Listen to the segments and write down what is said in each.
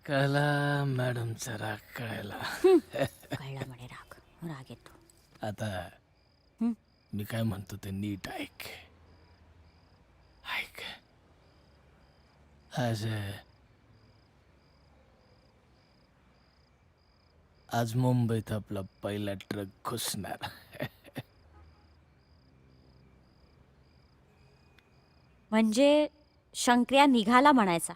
कळला मॅडमचा राग कळला. कळला म्हणे राग राग येतो. आता हं? मी काय म्हणतो ते नीट ऐक. ऐक. आज मुंबईत आपला पहिला ट्रक घुसणार. म्हणजे शंकर्या निघाला म्हणायचा.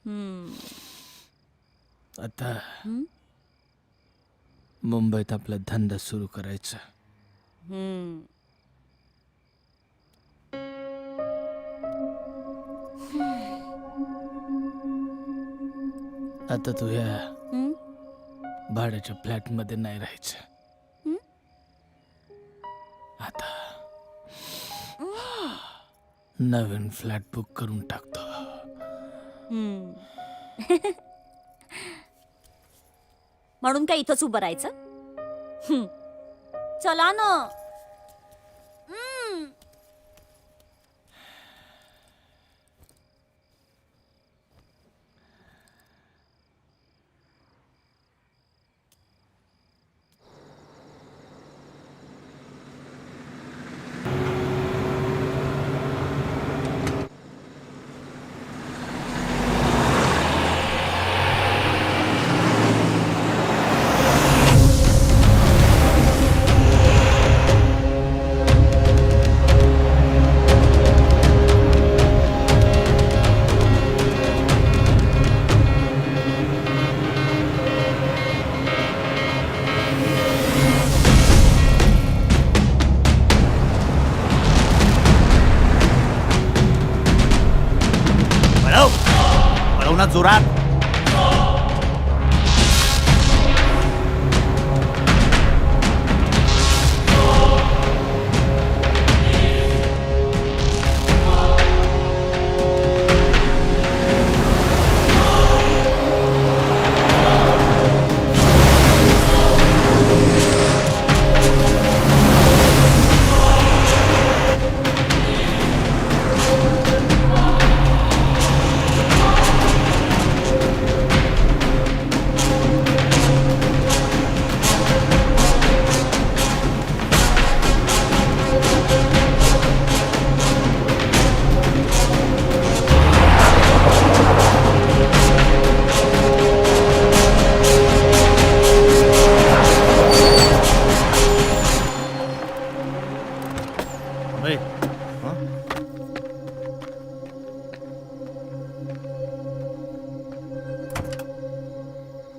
हम्म. आता हं? मुंबईत आपला धंदा सुरू करायचा. हम्म. आता तू ह्या हं? भाड्याच्या फ्लॅटमध्ये नाही राहायचं. हं? आता नवीन फ्लॅट बुक करून टाकतो. हम्म. म्हणून काय इथंच उभं राहायचं? हं. चला ना. हम्म. पळव पळव ना जोरात.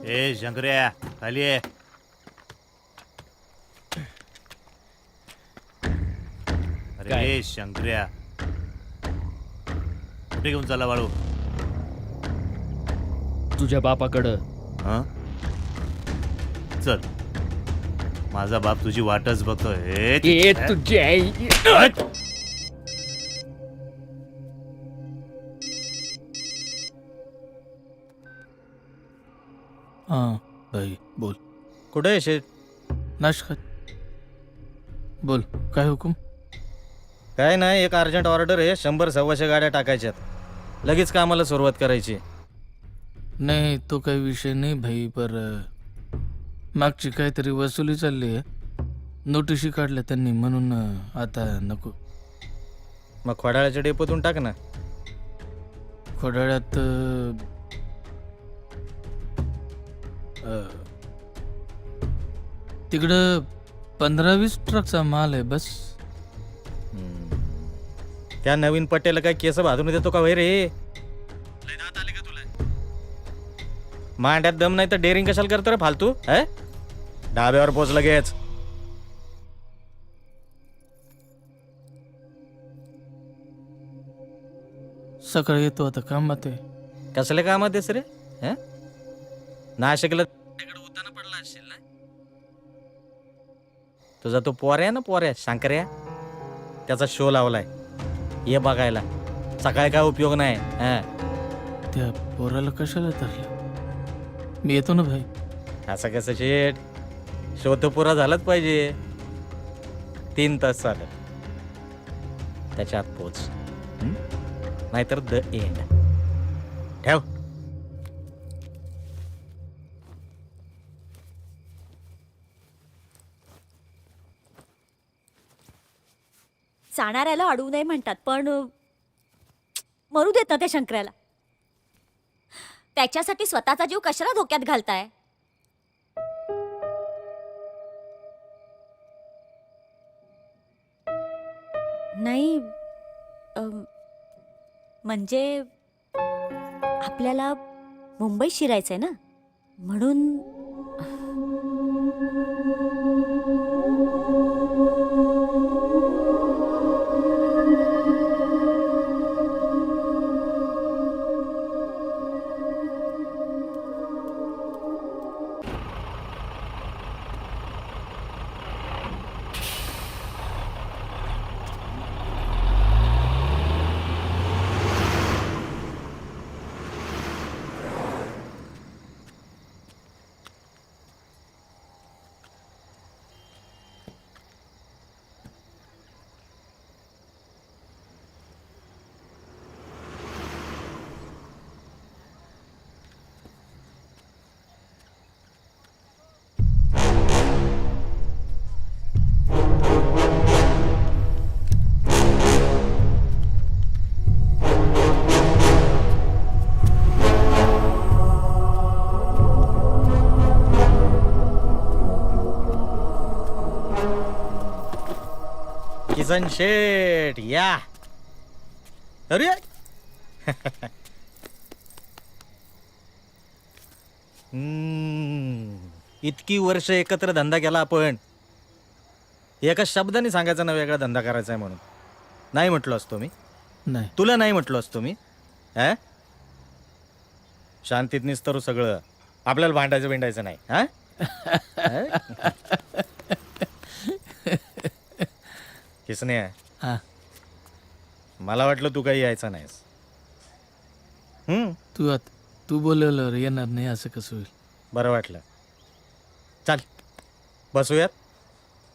ए शंकर्या खाली ये. अरे शंकर्या कुठे घेऊन चालला बाळू? तुझ्या बापाकडं. हं? चल माझा बाप तुझी वाटच बघतोय. ए तुझी आई. हट! हां भाई बोल. कुठे आहे शेठ? नाशकात. बोल काय हुकूम. काय नाही, एक अर्जंट ऑर्डर आहे. 100-125 गाड्या टाकायच्यात. लगेच कामाला सुरुवात करायची. नाही तो काही विषय नाही भाई, पर मागची काहीतरी वसुली चालली आहे. नोटिशी काढल्या त्यांनी म्हणून आता नको. मग खोडाळ्याच्या डेपोतून टाक ना. खोडाळ्यात तिकडं 15-20 ट्रकचा माल आहे बस. त्या नवीन पट्ट्याला काय केस भाजून देतो का वय रे? मांड्यात दम नाही तर डेअरिंग कशाला करतो रे फालतू? डाब्यावर पोच लगेच. सकाळी येतो आता कामात आहे. कसले कामात आहेस रे? नाशिकला उताना पडला असेल ना तुझा तो पोऱ्या ना, पोऱ्या शंकर्या, त्याचा शो लावलाय. ये बघायला. सकाळी काय उपयोग नाही. त्या पोराला कशाला धरलं? मी येतो ना भाई. असं कसं शेठ? शो तर पुरा झालाच पाहिजे. 3 तास चालेल. त्याच्या आत पोच. हं? नाहीतर द एंड. ठेव. जाणाऱ्याला अडवू नये म्हणतात, पण मरू देत ना त्या शंकराला. त्याच्यासाठी स्वतःचा जीव कशाला धोक्यात घालताय? नाही, म्हणजे आपल्याला मुंबईत शिरायचंय ना, म्हणून. किसन शेठ या. अरे इतकी वर्ष एकत्र धंदा केला आपण. एका शब्दाने सांगायचा ना वेगळा धंदा करायचा आहे म्हणून. नाही म्हटलो असतो मी. नाही. तुला नाही म्हटलो असतो मी. शांतीत निस्तरू सगळं. आपल्याला भांडायचं बिंडायचं नाही. हा किसने हा, मला वाटलं तू काही यायचं नाहीस. तू बोलवल्यावर येणार नाही असं कसं होईल? बरं वाटलं. चल बसूयात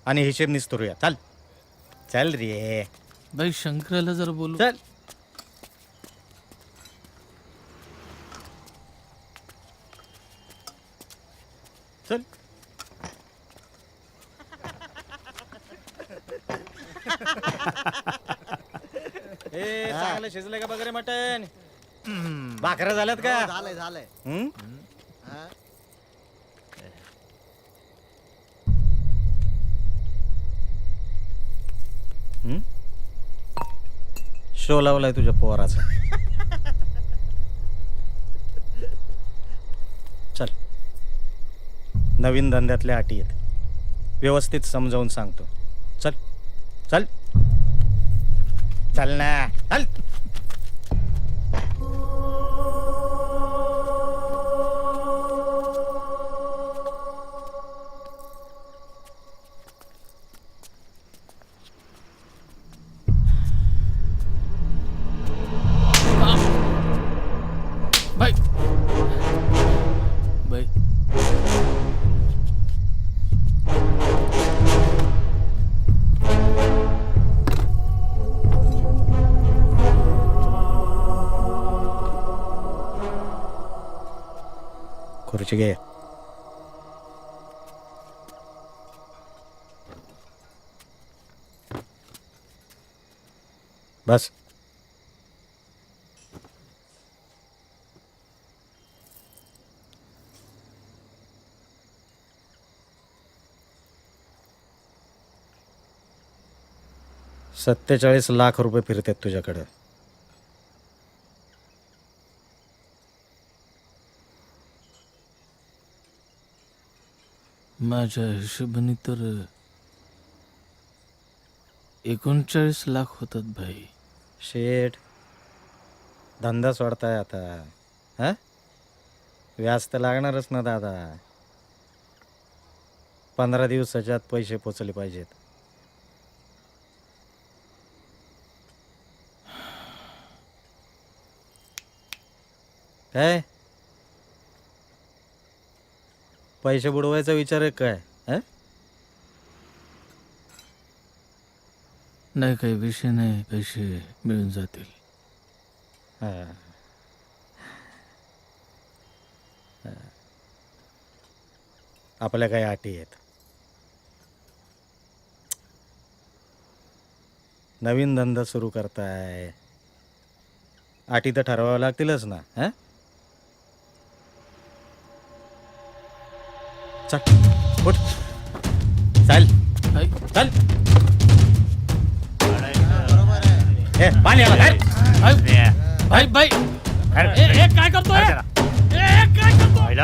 आणि हिशेब निस्तरूया. चल चल रे. बाई शंकराला जर बोलू. चल. चल. ए चांगलं शिजलंय का बघ मटन? भाकऱ्या झाल्यात का? झालंय झालंय. हं? हं? शो लावलाय तुझ्या पोराचा. चल. नवीन धंद्यातल्या अटी आहेत. व्यवस्थित समजावून सांगतो. चल चल चल ना. चल. बाई बाई खुर्ची घे. बस. ₹47,00,000 फिरतात तुझ्याकडं. माझ्या हिशोबाने तर 39,00,000 होतात भाई. शेठ धंदा सोडताय आता. हा व्याज तर लागणारच ना दादा. 15 दिवसाच्या आत पैसे पोचले पाहिजेत. काय पैसे बुडवायचा विचार आहे काय? नाही काही विषय नाही, पैसे मिळून जातील. हा. आपल्या काही अटी आहेत. नवीन धंदा सुरू करताय, अटी तर ठरवाव्या लागतीलच ना. हा चल उठ, चल ऐ, चल. ए, पाणी आलं काय? ऐ, भाई भाई ए, काय करतोय? ए, काय करतोय?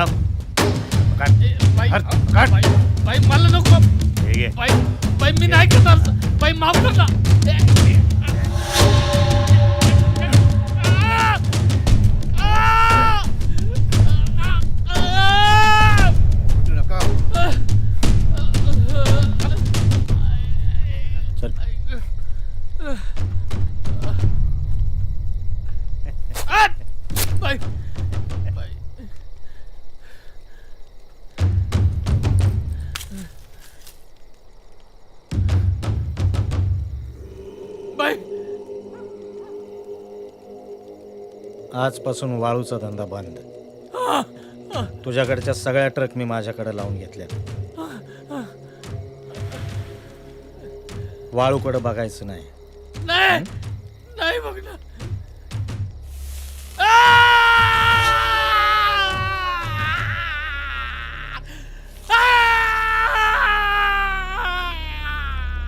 भाई भाई मला नको. भाई भाई मी नाही करणार. भाई माफ कर ना. चल. भाई भाई आजपासून वाळूचा धंदा बंद. तुझ्याकडच्या सगळ्या ट्रक मी माझ्याकडे लावून घेतल्या. वाळूकडे बघायचं नाही. नाही नाही बघणार.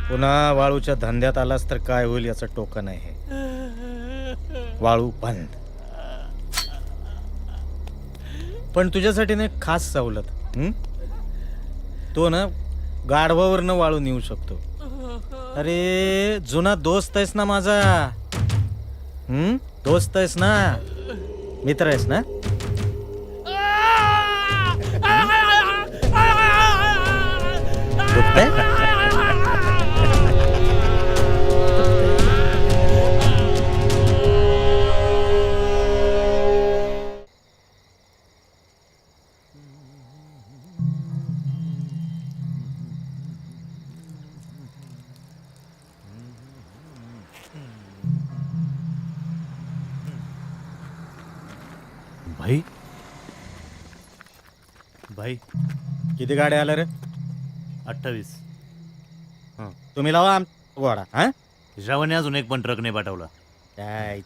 पुन्हा वाळूच्या धंद्यात आलास तर काय होईल याचं टोकन आहे. वाळू बंद. पण तुझ्यासाठी ना एक खास सवलत. तो ना गाढवावरनं वाळू नेऊ शकतो. अरे जुना दोस्त आहेस ना माझा. दोस्त आहेस ना, मित्र आहेस ना. दुखतंय? भाई भाई किती गाड्या आल्या रे? 28. तुम्ही लावा गोडा. हा श्रावणी अजून एक पण ट्रक नाही पाठवला. काय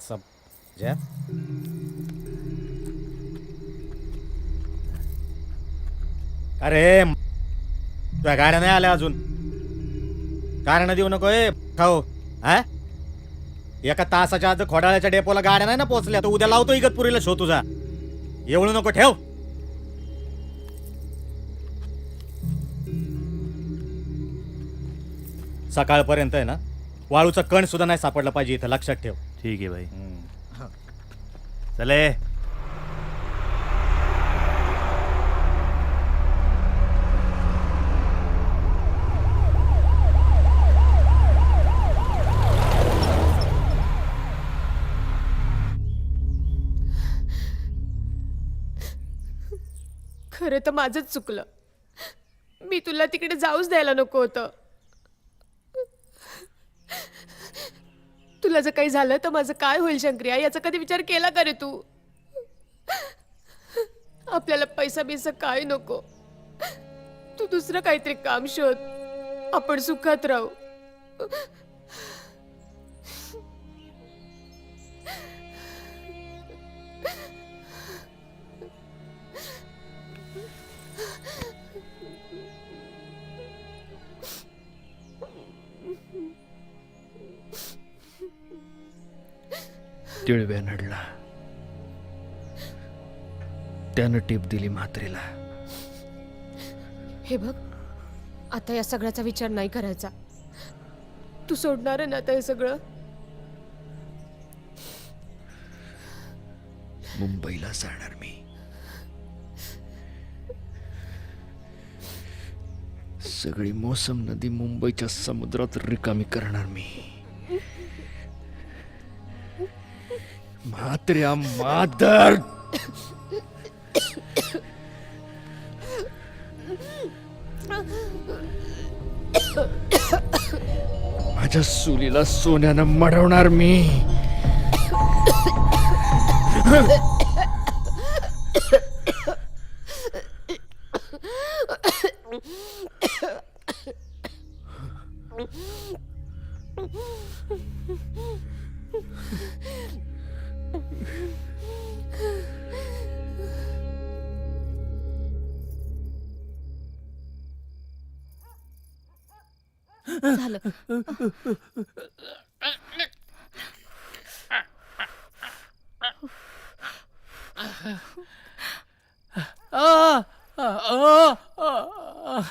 अरे तुझ्या गाड्या नाही आल्या अजून. कारण देऊ नको खाऊ. हा एका तासाच्या आत खोडाळ्याच्या डेपोला गाड्या नाही ना पोहोचल्या तर उद्या लावतो इगतपुरीला शो तुझा. एवढं नको ठेव. सकाळपर्यंत आहे ना वाळूचा कण सुद्धा नाही सापडला पाहिजे इथं, लक्षात ठेव. ठीक आहे भाई. चले. खरं तर माझंच चुकलं. मी तुला तिकडे जाऊच द्यायला नको होतं. तुला जर काही झालं तर माझं काय होईल शंकरिया, याचा कधी विचार केला का रे तू? आपल्याला पैसा बिसा काय नको. तू दुसरं काहीतरी काम शोध, आपण सुखात राहू. तिळव्या नडला, त्यानं टीप दिली म्हात्रीला. हे बघ, आता या सगळ्याचा विचार नाही करायचा. तू सोडणार आहे ना आता हे सगळं? मुंबईला जाणार मी. सगळी मोसम नदी मुंबईच्या समुद्रात रिकामी करणार मी. म्हात्र्या मादर, माझ्या सुलीला सोन्यानं मडवणार मी. झालं. आ, आ, आ, आ, आ.